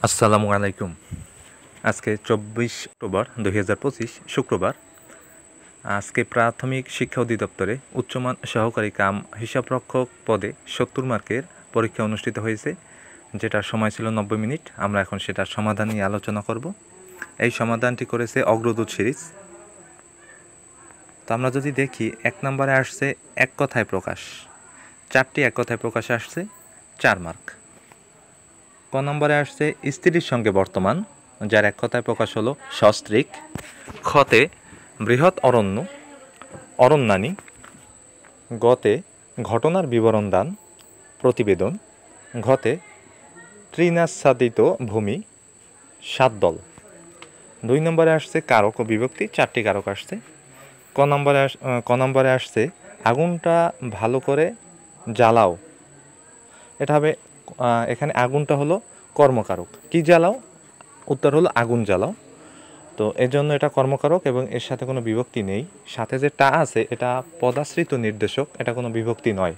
আসসালামু আলাইকুম। আজকে 24 অক্টোবর 2025 শুক্রবার। আজকে প্রাথমিক শিক্ষা অধিদপ্তরে উচ্চমান সহকারী কাম হিসাবরক্ষক পদে 70 মার্কের পরীক্ষা অনুষ্ঠিত হয়েছে, যেটার সময় ছিল 90 মিনিট। আমরা এখন সেটার সমাধান নিয়ে আলোচনা করব। এই সমাধানটি করেছে অগ্রদূত সিরিজ। তো আমরা যদি দেখি, 1 নম্বরে আসছে এক কথায় প্রকাশ, 4টি এক কথায় প্রকাশ আসছে, 4 মার্ক। ক নম্বরে আসছে স্ত্রীর সঙ্গে বর্তমান, যার এক কথায় প্রকাশ হলো সস্ত্রীক। খতে বৃহৎ অরণ্য, অরণ্যানী। গতে ঘটনার বিবরণ দান, প্রতিবেদন। ঘতে তৃণাচ্ছাদিত ভূমি, সাতদল। 2 নম্বরে আসছে কারক ও বিভক্তি, 4টি কারক আসছে। ক নম্বরে আসছে আগুনটা ভালো করে জ্বালাও। এটা হবে, এখানে আগুনটা হলো কর্মকারক। কি জ্বালাও? উত্তর হলো আগুন জ্বালাও। তো এর জন্য এটা কর্মকারক এবং এর সাথে কোনো বিভক্তি নেই। সাথে যে টা আছে এটা পদাশ্রিত নির্দেশক, এটা কোনো বিভক্তি নয়,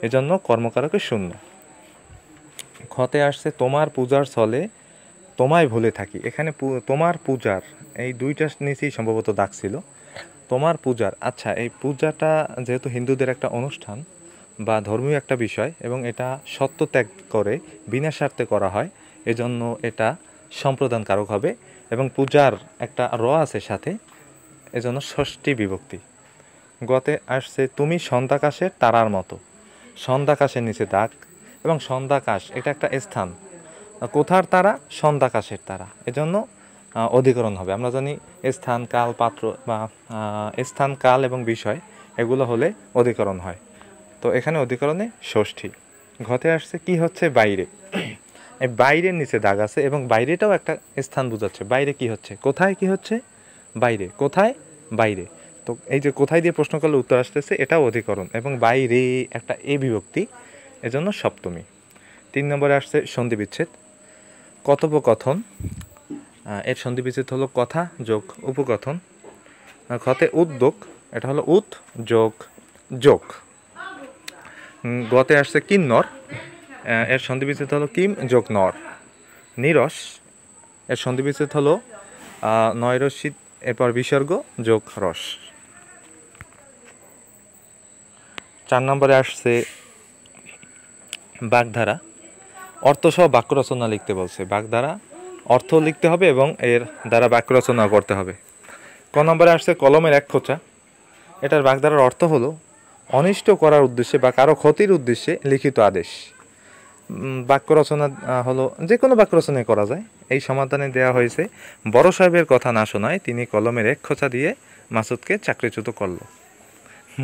এজন্য কর্মকারকে শূন্য। খতে আসছে তোমার পূজার ছলে তোমায় ভুলে থাকি। এখানে তোমার পূজার, এই দুইটার নিচেই সম্ভবত দাগ ছিল। তোমার পূজার, আচ্ছা, এই পূজাটা যেহেতু হিন্দুদের একটা অনুষ্ঠান বা ধর্মীয় একটা বিষয় এবং এটা সত্য ত্যাগ করে বিনা স্বার্থে করা হয়, এজন্য এটা সম্প্রদান কারক হবে এবং পূজার একটা র আছে সাথে, এজন্য ষষ্ঠী বিভক্তি। গতে আসছে তুমি সন্ধ্যাকাশের তারার মতো। সন্ধ্যাকাশের নিচে দাগ এবং সন্ধ্যাকাশ এটা একটা স্থান। কোথার তারা? সন্ধ্যাকাশের তারা, এজন্য অধিকরণ হবে। আমরা জানি স্থান, কাল, পাত্র বা স্থান, কাল এবং বিষয় এগুলো হলে অধিকরণ হয়। তো এখানে অধিকরণে ষষ্ঠী। ঘতে আসছে কি হচ্ছে? বাইরে। এই বাইরের নিচে দাগ আছে এবং বাইরেটাও একটা স্থান বোঝাচ্ছে। বাইরে কি হচ্ছে? কোথায় কি হচ্ছে? বাইরে। কোথায়? বাইরে। তো এই যে কোথায় দিয়ে প্রশ্ন করলে উত্তর আসতেছে, এটাও অধিকরণ এবং বাইরে একটা এ বিভক্তি, এজন্য সপ্তমী। 3 নম্বরে আসছে সন্ধি বিচ্ছেদ। কথোপকথন, এর সন্ধি বিচ্ছেদ হলো কথা যোগ উপকথন। খতে উদ্যোগ, এটা হলো উত যোগ যোগ। গতে আসছে কিন্নর, এর সন্ধি বিচ্ছেদ হলো কিম যোগ নর। নিরস, এর সন্ধি বিচ্ছেদ হলো নয়রসি, এরপর বিসর্গ যোগ রস। 4 নম্বরে আসছে বাগধারা। অর্থসহ বাক্য রচনা লিখতে বলছে। বাগধারা অর্থ লিখতে হবে এবং এর দ্বারা বাক্য রচনা করতে হবে। ক নম্বরে আসছে কলমের এক খোঁচা। এটার বাগধারার অর্থ হলো অনিষ্ট করার উদ্দেশ্যে বা কারো ক্ষতির উদ্দেশ্যে লিখিত আদেশ। বাক্য রচনা হলো যে কোনো বাক্য রচনায় করা যায়। এই সমাধানে দেওয়া হয়েছে বড় সাহেবের কথা না শোনায় তিনি কলমের এক খোঁচা দিয়ে মাসুদকে চাকরিচ্যুত করল।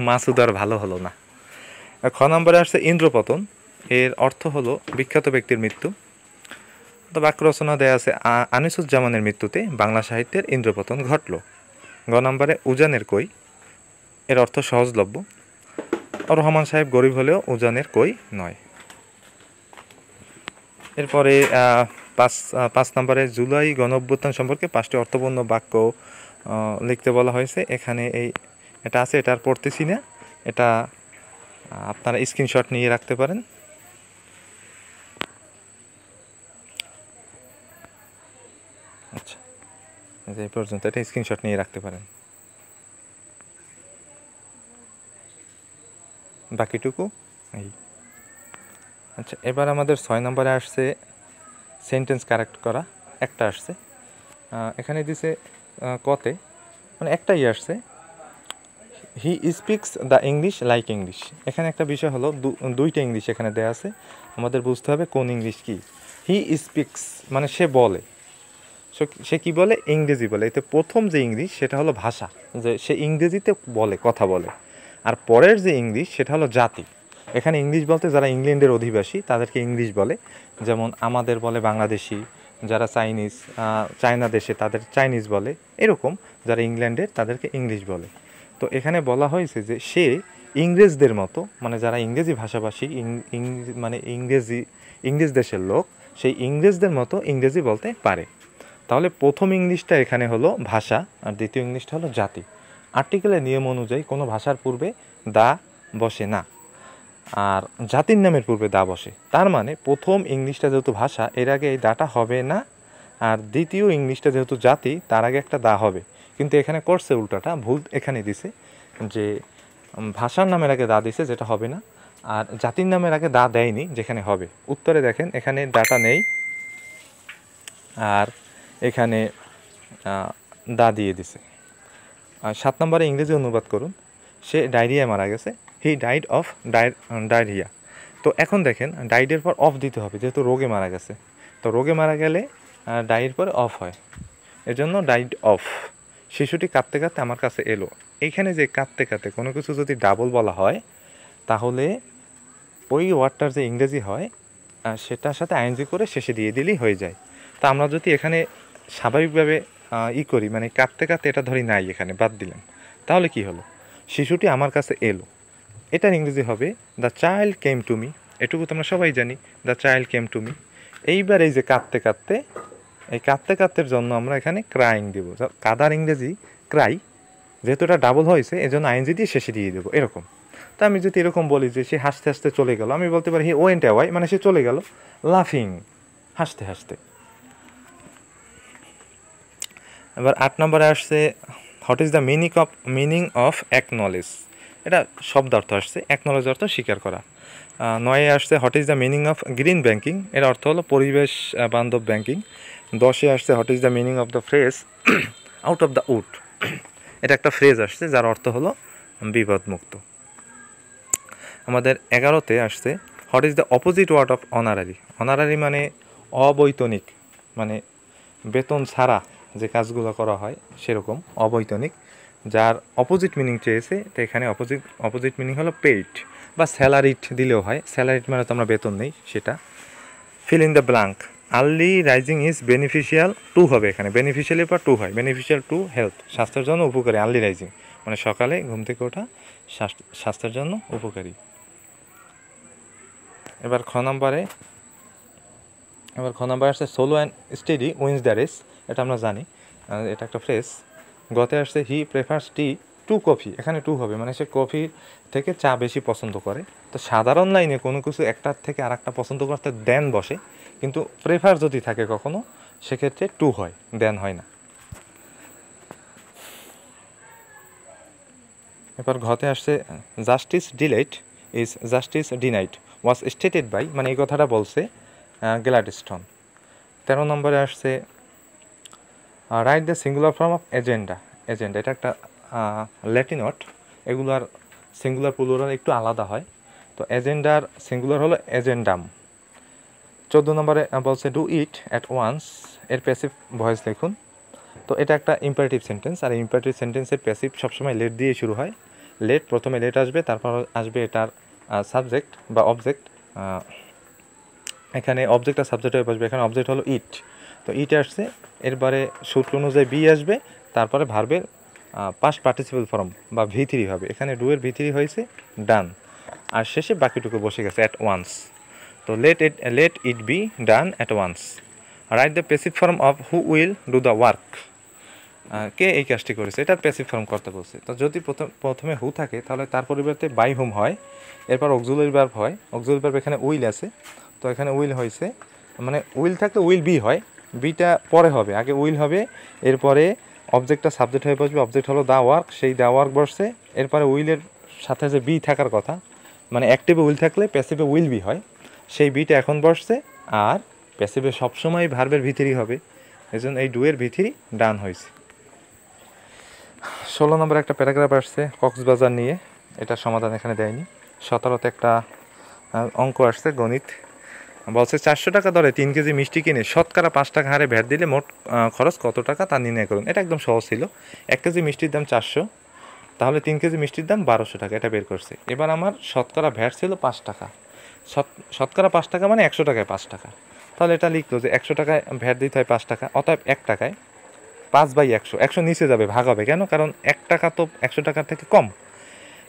মাসুদ আর ভালো হলো না। খ নম্বরে আসছে ইন্দ্রপতন। এর অর্থ হলো বিখ্যাত ব্যক্তির মৃত্যু। তো বাক্য রচনা দেওয়া আছে আনিসুজ্জামানের মৃত্যুতে বাংলা সাহিত্যের ইন্দ্রপতন ঘটল। গ নম্বরে উজানের কই, এর অর্থ সহজলভ্য। রহমান সাহেব গরিব হলেও উজানের কই নয়। এরপরে 5 নম্বরে জুলাই গণঅভ্যুত্থান সম্পর্কে 5টি অর্থপূর্ণ বাক্য লিখতে বলা হয়েছে। এখানে এটা আছে, এটা আর পড়তেছি না, এটা আপনারা স্ক্রিনশট নিয়ে রাখতে পারেন। আচ্ছা, এই পর্যন্ত এটা স্ক্রিনশট নিয়ে রাখতে পারেন। বাকিটুকু এই। আচ্ছা, এবার আমাদের 6 নম্বরে আসছে সেন্টেন্স কারেক্ট করা। একটা আসছে, এখানে দিছে কতে, মানে একটাই আসছে, he speaks the English like English. এখানে একটা বিষয় হলো দুইটা ইংলিশ এখানে দেওয়া আছে, আমাদের বুঝতে হবে কোন ইংলিশ কি। হি স্পিক্স মানে সে বলে, সে কি বলে? ইংরেজি বলে। এতে প্রথম যে ইংলিশ সেটা হলো ভাষা, যে সে ইংরেজিতে বলে, কথা বলে। আর পরের যে ইংলিশ সেটা হলো জাতি। এখানে ইংলিশ বলতে যারা ইংল্যান্ডের অধিবাসী তাদেরকে ইংলিশ বলে, যেমন আমাদের বলে বাংলাদেশি, যারা চায়না দেশে তাদের চাইনিজ বলে, এরকম যারা ইংল্যান্ডের তাদেরকে ইংলিশ বলে। তো এখানে বলা হয়েছে যে সে ইংরেজদের মতো, মানে যারা ইংরেজি ভাষাভাষী, মানে ইংরেজ দেশের লোক, সেই ইংরেজদের মতো ইংরেজি বলতে পারে। তাহলে প্রথম ইংলিশটা এখানে হলো ভাষা আর দ্বিতীয় ইংলিশটা হলো জাতি। আর্টিকেলের নিয়ম অনুযায়ী কোনো ভাষার পূর্বে দা বসে না। আর জাতির নামের পূর্বে দা বসে, তার মানে প্রথম ইংলিশটা যেহেতু ভাষা, এর আগে এই দাটা হবে না, আর দ্বিতীয় ইংলিশটা যেহেতু জাতি, তার আগে একটা দা হবে। কিন্তু এখানে করছে উল্টাটা, ভুল এখানে দিছে যে ভাষার নামের আগে দা দিছে, যেটা হবে না, আর জাতির নামের আগে দা দেয়নি, যেখানে হবে। উত্তরে দেখেন এখানে দাটা নেই, আর এখানে দা দিয়ে দিছে। আর 7 নম্বরে ইংরেজি অনুবাদ করুন। সে ডায়রিয়ায় মারা গেছে, হি ডাইড অফ ডায়রিয়া। তো এখন দেখেন ডাইডের পর অফ দিতে হবে, যেহেতু রোগে মারা গেছে। তো রোগে মারা গেলে ডাইয়ের পরে অফ হয়, এজন্য ডাইড অফ। শিশুটি কাঁদতে কাঁদতে আমার কাছে এলো। এইখানে যে কাঁদতে কাঁদতে কোনো কিছু যদি ডাবল বলা হয়, তাহলে ওই ওয়ার্ডটার যে ইংরেজি হয় সেটার সাথে আইএনজি করে শেষে দিয়ে দিলেই হয়ে যায়। তা আমরা যদি এখানে স্বাভাবিকভাবে করি, মানে কাঁদতে কাঁদতে এটা ধরি নাই, এখানে বাদ দিলাম, তাহলে কি হলো? শিশুটি আমার কাছে এলো, এটার ইংরেজি হবে the child came to me. এটুকু তো আমরা সবাই জানি, the child came to me. এইবার এই যে কাঁদতে কাঁদতে, এই কাঁদতে কাঁদতের জন্য আমরা এখানে ক্রাইং দেব। কাদার ইংরেজি ক্রাই, যেহেতু এটা ডাবল হয়েছে এজন্য আইএনজি দিয়ে শেষে দিয়ে দেবো, এরকম। তা আমি যদি এরকম বলি যে সে হাসতে হাসতে চলে গেল, আমি বলতে পারি হি ওয়েন্ট অ্যাওয়ে, মানে সে চলে গেল লাফিং, হাসতে হাসতে। এবার 8 নম্বরে আসছে what is the meaning of acknowledge. এটা শব্দার্থ আসছে, অ্যাকনলেজ অর্থ স্বীকার করা। 9-এ আসছে what is the meaning of green banking, এর অর্থ হলো পরিবেশ বান্ধব ব্যাংকিং। 10-এ আসছে what is the meaning of the phrase out of the wood. এটা একটা ফ্রেজ আসছে যার অর্থ হলো বিপদমুক্ত। আমাদের 11-তে আসছে what is the opposite word of honorary. Honorary মানে অবৈতনিক, মানে বেতন ছাড়া যে কাজগুলো করা হয় সেরকম অবৈতনিক, যার অপোজিট মিনিং চেয়েছে। তো এখানে অপোজিট মিনিং হলো পেইড বা স্যালারিড দিলেও হয়। স্যালারিড মানে তো আমরা বেতন নেই, সেটা। Fill in the blank. Early rising is beneficial to হবে, এখানে বেনিফিশিয়ালের পর টু হয়, বেনিফিশিয়াল টু হেলথ, স্বাস্থ্যের জন্য উপকারী। আর্লি রাইজিং মানে সকালে ঘুম থেকে ওঠা স্বাস্থ্যের জন্য উপকারী। এবার খ নম্বরে আসছে slow and steady wins the race. এটা আমরা জানি, এটা একটা ফ্রেজ। গতে আসছে he prefers tea to coffee, এখানে টু হবে, মানে সে কফি থেকে চা বেশি পছন্দ করে। তো সাধারণ লাইনে কোনো কিছু একটার থেকে আর একটা পছন্দ করতে দেন বসে, কিন্তু প্রেফার যদি থাকে কখনো, সেক্ষেত্রে টু হয়, দেন হয় না। এবার ঘতে আসছে justice delayed is justice denied was stated by, মানে এই কথাটা বলছে গ্ল্যাডস্টোন। 13 নম্বরে আসছে write the singular form of agenda. এটা একটা ল্যাটিন ওয়ার্ড, এগুলার সিঙ্গুলার প্লুরাল একটু আলাদা হয়। তো এজেন্ডার সিঙ্গুলার হলো এজেন্ডাম। 14 নম্বরে বলছে ডু ইট অ্যাট ওয়ান্স, এর প্যাসিভ ভয়েস লিখুন। তো এটা একটা ইম্পারেটিভ সেন্টেন্স, আর ইম্পারেটিভ সেন্টেন্সের প্যাসিভ সবসময় লেট দিয়ে শুরু হয়। লেট, প্রথমে লেট আসবে, তারপর আসবে এটার সাবজেক্ট বা অবজেক্ট। এখানে অবজেক্ট আর সাবজেক্ট হয়ে বসবে, এখানে অবজেক্ট হলো ইট। তো ইট আসছে, এরপরে সূত্র অনুযায়ী বি আসবে, তারপরে ভার্বের পাস্ট পার্টিসিপেল ফর্ম বা V3 হবে। এখানে ডু এর V3 হয়েছে ডান, আর শেষে বাকিটুকু বসে গেছে অ্যাট ওয়ান্স। তো let it be done at once. Write the passive form of who will do the work, কে এই কাজটি করেছে, এটার প্যাসিভ ফর্ম করতে বলছে। তো যদি প্রথমে হু থাকে, তাহলে তার পরিবর্তে বাই হুম হয়, এরপর অক্সিলারি ভার্ব হয়। অক্সিলারি ভার্ব এখানে উইল আছে, তো এখানে উইল হয়েছে, মানে উইল থাকলে উইল বি হয়, বিটা পরে হবে, আগে উইল হবে, এরপরে অবজেক্টটা সাবজেক্ট হয়ে বসবে। অবজেক্ট হলো দ্য ওয়ার্ক, সেই দ্য ওয়ার্ক বসছে, এরপরে উইলের সাথে যে বি থাকার কথা, মানে অ্যাক্টিভে উইল থাকলে প্যাসিভে উইল বি হয়, সেই বিটা এখন বসছে। আর প্যাসিভে সবসময় ভার্বের ভিতরেই হবে, এজন্য এই ডু এর ভিতরেই ডান হয়েছে। 16 নম্বর একটা প্যারাগ্রাফ আসছে কক্সবাজার নিয়ে, এটার সমাধান এখানে দেয়নি। 17তে একটা অঙ্ক আসছে গণিত, বলছে 400 টাকা দরে 3 কেজি মিষ্টি কিনে শতকরা 5 টাকা হারে ভ্যাট দিলে মোট খরচ কত টাকা তা নির্ণয় করুন। এটা একদম সহজ ছিল। 1 কেজি মিষ্টির দাম 400, তাহলে 3 কেজি মিষ্টির দাম 1200 টাকা, এটা বের করছে। এবার আমার শতকরা ভ্যাট ছিল 5 টাকা, শতকরা 5 টাকা মানে 100 টাকায় 5 টাকা, তাহলে এটা লিখলো যে 100 টাকায় ভ্যাট দিতে হয় 5 টাকা, অতএব 1 টাকায় 5/100, 100 নিচে যাবে, ভাগ হবে কেন, কারণ 1 টাকা তো 100 টাকার থেকে কম।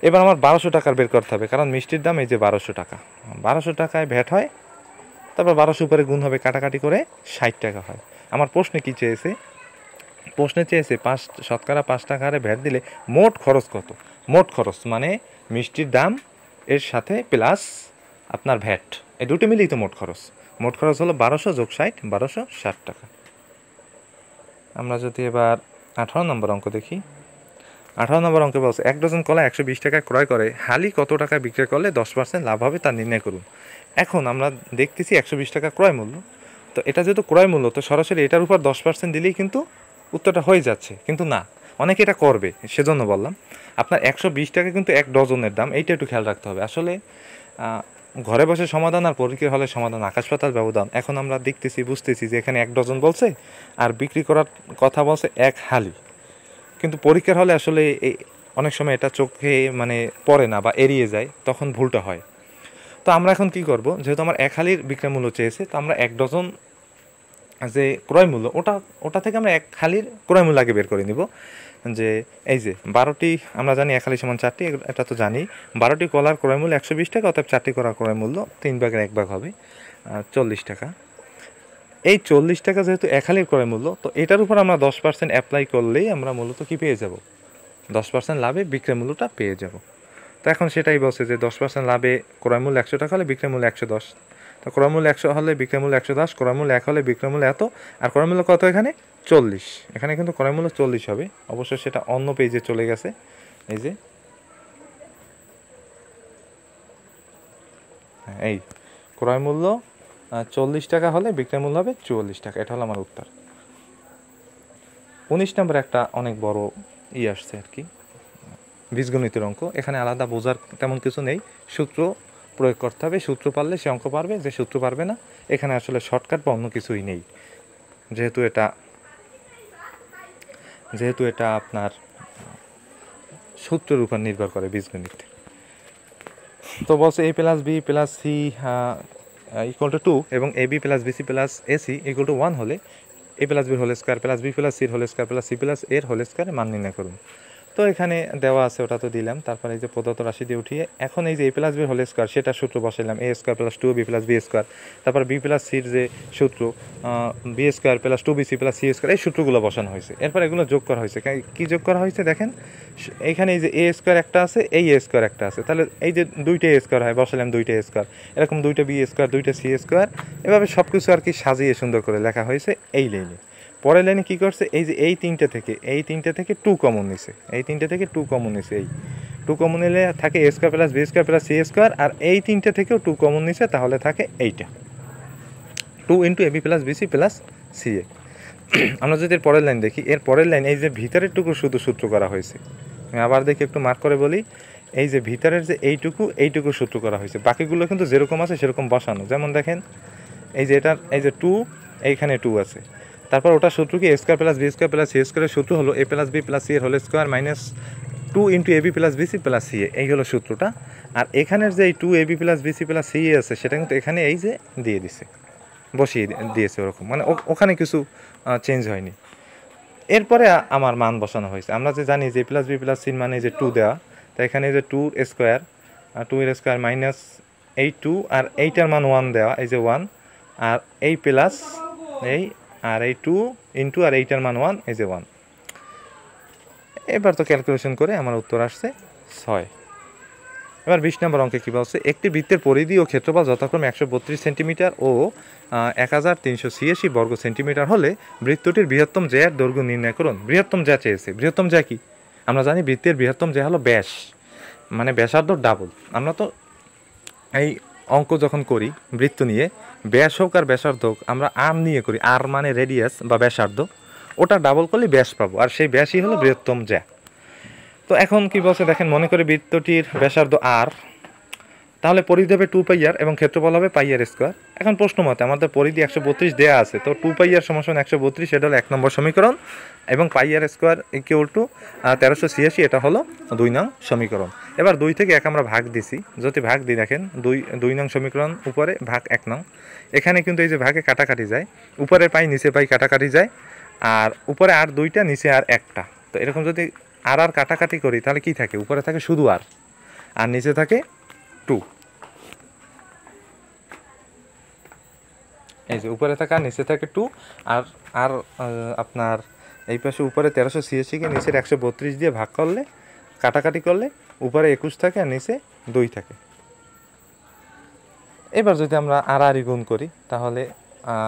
এবার আমার 1200 টাকার বের করতে হবে, কারণ মিষ্টির দাম এই যে 1200 টাকা, 1200 টাকায় ভ্যাট হয়, তারপর 1200 উপরে গুণ হবে, কাটাকাটি করে 60 টাকা হয়। আমার প্রশ্নে কি চেয়েছে, প্রশ্নে চেয়েছে শতকরা 5 টাকা হারে ভ্যাট দিলে মোট খরচ কত। মোট খরচ মানে মিষ্টির দাম এর সাথে প্লাস আপনার ভ্যাট, এই দুটো মিলেই তো মোট খরচ। মোট খরচ হলো 1200 যোগ 60, 1260 টাকা। আমরা যদি এবার 18 নম্বর অঙ্ক দেখি। 18 নম্বর অঙ্কে বলছে 1 ডজন কলা 120 টাকায় ক্রয় করে হালি কত টাকায় বিক্রয় করলে 10% লাভ হবে তা নির্ণয় করুন। এখন আমরা দেখতেছি 120 টাকা ক্রয় মূল্য, তো এটা যেহেতু ক্রয় মূল্য তো সরাসরি এটার উপর 10% দিলেই কিন্তু উত্তরটা হয়ে যাচ্ছে, কিন্তু না, অনেকে এটা করবে, সেজন্য বললাম আপনার 120 টাকা কিন্তু 1 ডজনের দাম, এইটা একটু খেয়াল রাখতে হবে। আসলে ঘরে বসে সমাধান আর পরীক্ষার হলে সমাধান আকাশ পাতাল ব্যবধান। এখন আমরা দেখতেছি বুঝতেছি যে এখানে 1 ডজন বলছে আর বিক্রি করার কথা বলছে 1 হালি, কিন্তু পরীক্ষার হলে আসলে এই অনেক সময় এটা চোখে মানে পড়ে না বা এড়িয়ে যায়, তখন ভুলটা হয়। তো আমরা এখন কি করব, যেহেতু আমার 1 হালির বিক্রয় মূল্য চেয়েছে, তো আমরা 1 ডজন যে ক্রয় মূল্য ওটা থেকে আমরা 1 হালির ক্রয় মূল্য আগে বের করে নিব। যে এই যে 12টি, আমরা জানি 1 হালি সমান 4টি, এটা তো জানি। 12টি কলার ক্রয় মূল্য 120 টাকা, অর্থাৎ 4টি কলার ক্রয় মূল্য 3 ভাগের 1 ভাগ হবে 40 টাকা। এই 40 টাকা যেহেতু 1 হালির ক্রয় মূল্য, তো এটার উপর আমরা 10% অ্যাপ্লাই করলেই আমরা মূলত কি পেয়ে যাব, 10% লাভে বিক্রয় মূল্যটা পেয়ে যাব। তো এখন সেটাই বলছে যে 10% লাভে ক্রয় মূল্য 100 টাকা হলে বিক্রয় মূল্য 110। তো ক্রয় মূল্য 100 হলে বিক্রয় মূল্য 110, ক্রয় মূল্য 1 হলে বিক্রয় মূল্য এত, আর ক্রয় মূল্য কত এখানে 40। এখানে কিন্তু ক্রয় মূল্য 40 হবে, অবশ্যই সেটা অন্য পেজে চলে গেছে। এই যে এই ক্রয় মূল্য 40 টাকা হলে বিক্রয় মূল্য হবে 44 টাকা, এটা হলো আমার উত্তর। 19 নম্বরে একটা অনেক বড় আসছে আর কি, বীজগণিতের অঙ্ক। এখানে আলাদা বোঝার তেমন কিছু নেই, সূত্র প্রয়োগ করতে হবে, সূত্র পারলে সে অঙ্ক পারবে, যে সূত্র পারবে না এখানে আসলে শর্টকাট বা অন্য কিছুই নেই, যেহেতু এটা আপনার সূত্রের উপর নির্ভর করে বীজগণিত। তো বলছে a plus b plus c equal to 2 এবং a b plus bc plus ac equal to 1 হলে a plus B whole square plus b plus সির whole square plus c plus এর হোল স্কোয়ারের মান নির্ণয় করুন। তো এখানে দেওয়া আছে, ওটা তো দিলাম। তারপরে এই যে প্রদত্ত রাশি দিয়ে উঠিয়ে এখন এই যে a plus B whole square সেটা সূত্র বসাইলাম, a square plus 2b plus B square. তারপর বি প্লাস সির যে সূত্র B square plus 2bc plus C square, এই সূত্রগুলো বসানো হয়েছে। এরপর এগুলো যোগ করা হয়েছে। কি যোগ করা হয়েছে দেখেন, এইখানে এই যে a স্কোয়ার একটা আছে, এই a স্কোয়ার একটা আছে, তাহলে এই যে দুইটা a স্কোয়ার হয়, বসালাম দুইটা a স্কোয়ার, এরকম দুইটা বি স্কোয়ার দুইটা সি স্কোয়ার, এভাবে সব কিছু আর কি সাজিয়ে সুন্দর করে লেখা হয়েছে এই লাইনে। পরের লাইনে কী করছে, এই যে এই তিনটে থেকে 2 কমন নিছে, এই তিনটে থেকে 2 কমন নিছে, এই 2 কমন নিলে থাকে a square plus B square plus C square, আর এই তিনটে থেকেও 2 কমন নিছে, তাহলে থাকে এইটা 2 into a b plus bc plus c a. আমরা যদি এর পরের লাইন দেখি, এর পরের লাইন এই যে ভিতরের টুকু শুধু সূত্র করা হয়েছে, আমি আবার দেখি একটু মার্ক করে বলি, এই যে ভিতরের যে এইটুকু সূত্র করা হয়েছে, বাকিগুলো কিন্তু যেরকম আছে সেরকম বসানো। যেমন দেখেন এই যে এটার এই যে 2, এইখানে 2 আছে, তারপর ওটা সূত্র কি a square plus B square plus c স্কোয়ারের সূত্র হলো a plus b plus c এর whole square minus 2 into a b plus bc plus c a, এই হলো সূত্রটা। আর এখানের যে এই 2 a b plus bc plus c a আছে সেটা কিন্তু এখানে এই যে দিয়ে দিছে, বসিয়ে দিয়েছে ওরকম, মানে ওখানে কিছু চেঞ্জ হয়নি। এরপরে আমার মান বসানো হয়েছে। আমরা যে জানি যে প্লাস বি প্লাস সির মানে যে 2 দেওয়া, তাই এখানে যে 2 স্কোয়ার আর 2 এর স্কোয়ার মাইনাস এই 2 আর এইটার মান 1 দেওয়া, এই যে 1, আর এই প্লাস এই আর এই 2 ইন্টু আর এইটার মান 1, এই যে 1। এবার তো ক্যালকুলেশন করে আমার উত্তর আসছে 6। এবার 20 নম্বর অঙ্কে কী বলছে, একটি বৃত্তের পরিধি ও ক্ষেত্রফল যথাক্রমে 132 সেন্টিমিটার ও 1386 বর্গ সেন্টিমিটার হলে বৃত্তটির বৃহত্তম জ্যার দৈর্ঘ্য নির্ণয় করুন। বৃহত্তম জ্যা চেয়েছে। বৃহত্তম জ্যা কি? আমরা জানি বৃত্তের বৃহত্তম জ্যা হলো ব্যাস, মানে ব্যাসার্ধ ডাবল। আমরা তো এই অঙ্ক যখন করি বৃত্ত নিয়ে, ব্যাস হোক আর ব্যাসার্ধ হোক, আমরা আর নিয়ে করি, আর মানে রেডিয়াস বা ব্যাসার্ধ, ওটা ডাবল করলে ব্যাস পাবো, আর সেই ব্যাসই হলো বৃহত্তম জ্যা। তো এখন কি বলছে দেখেন, মনে করে বৃত্তটির ব্যাসার্ধ আর, তাহলে পরিধি হবে 2 পাই আর এবং ক্ষেত্রফল হবে পাই আর স্কোয়ার। এখন প্রশ্ন মতে আমাদের পরিধি 132 দেওয়া আছে, তো 2 পাই আর সমান 132, এটা হলো 1 নম্বর সমীকরণ, এবং পাই আর স্কোয়ার ইকুয়াল টু 1386, এটা হলো 2 নং সমীকরণ। এবার 2 থেকে 1 আমরা ভাগ দিছি, যদি ভাগ দিই দেখেন 2 নং সমীকরণ উপরে ভাগ 1 নং, এখানে কিন্তু এই যে ভাগে কাটাকাটি যায়, উপরে পাই নিচে পাই কাটাকাটি যায়, আর উপরে আর 2টা নিচে আর 1টা। তো এরকম যদি আর কাটাকাটি করি তাহলে কি থাকে, উপরে থাকে শুধু আর নিচে থাকে 2। এই যে উপরে থাকে আর নিচে থাকে 2, আর আর আপনার এই পাশে উপরে 1386কে নিচের 132 দিয়ে ভাগ করলে, কাটাকাটি করলে উপরে 21 থাকে আর নিচে 2 থাকে। এবার যদি আমরা আড়াআড়ি গুণ করি তাহলে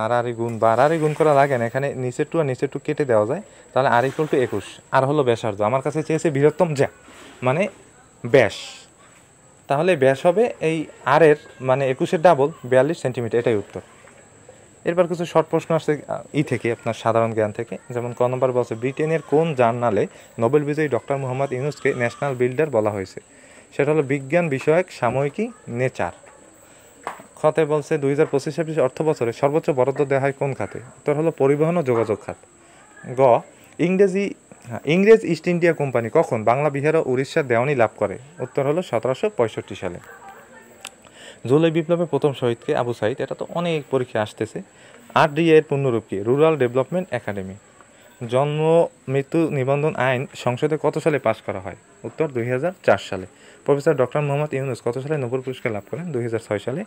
আড়াআড়ি গুণ বা আড়াআড়ি গুণ করা লাগে না, এখানে নিচের টু আর নিচের টু কেটে দেওয়া যায়, তাহলে আর ইকুয়াল টু 21। আর হলো ব্যাসার্ধ, আমার কাছে চেয়েছে বৃহত্তম জ্যা মানে ব্যাস, তাহলে ব্যাস হবে এই আরের মানে 21-এর ডাবল 42 সেন্টিমিটার, এটাই উত্তর। এরপর কিছু শর্ট প্রশ্ন আসছে থেকে আপনার সাধারণ জ্ঞান থেকে, যেমন ক নম্বর বলছে ব্রিটেনের কোন জার্নালে নোবেল বিজয়ী ডক্টর মোহাম্মদ ইউনুসকে ন্যাশনাল বিল্ডার বলা হয়েছে? সেটা হলো বিজ্ঞান বিষয়ক সাময়িকী নেচার। খতে বলছে 2025-26 অর্থ বছরে সর্বোচ্চ বরাদ্দ দেওয়া হয় কোন খাতে? উত্তর হলো পরিবহন ও যোগাযোগ খাত। গ ইংরেজ ইস্ট ইন্ডিয়া কোম্পানি কখন বাংলা বিহার ও উড়িষ্যার দেওয়ানি লাভ করে? উত্তর হলো 1765 সালে। জুলাই বিপ্লবের প্রথম শহীদকে? আবু সাইদ। এটা তো অনেক পরীক্ষা আসতেছে। RDA এর পূর্ণরূপ কি? Rural development academy. জন্ম মৃত্যু নিবন্ধন আইন সংসদে কত সালে পাশ করা হয়? উত্তর 2004 সালে। প্রফেসর ডক্টর মোহাম্মদ ইউনুস কত সালে নোবেল পুরস্কার লাভ করেন? 2006 সালে।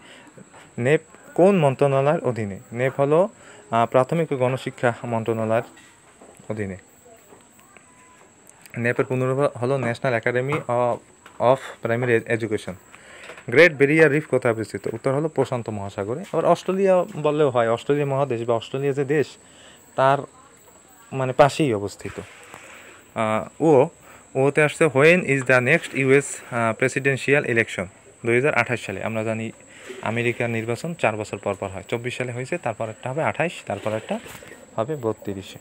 নেপ কোন মন্ত্রণালয়ের অধীনে? নেপ হলো প্রাথমিক ও গণশিক্ষা মন্ত্রণালয়ের অধীনে। নেপের পূর্ণরূপ হলো National Academy of Primary Education. Great Barrier Reef কোথায় অবস্থিত? উত্তর হলো প্রশান্ত মহাসাগরে। আবার অস্ট্রেলিয়া বললেও হয়, অস্ট্রেলিয়া মহাদেশ বা অস্ট্রেলিয়া যে দেশ তার মানে পাশেই অবস্থিত। ওতে আসছে when is the next US presidential election? 2028 সালে। আমরা জানি আমেরিকার নির্বাচন 4 বছর পর পর হয়। 24 সালে হয়েছে, তারপর একটা হবে 28, তারপর একটা হবে 32-এ।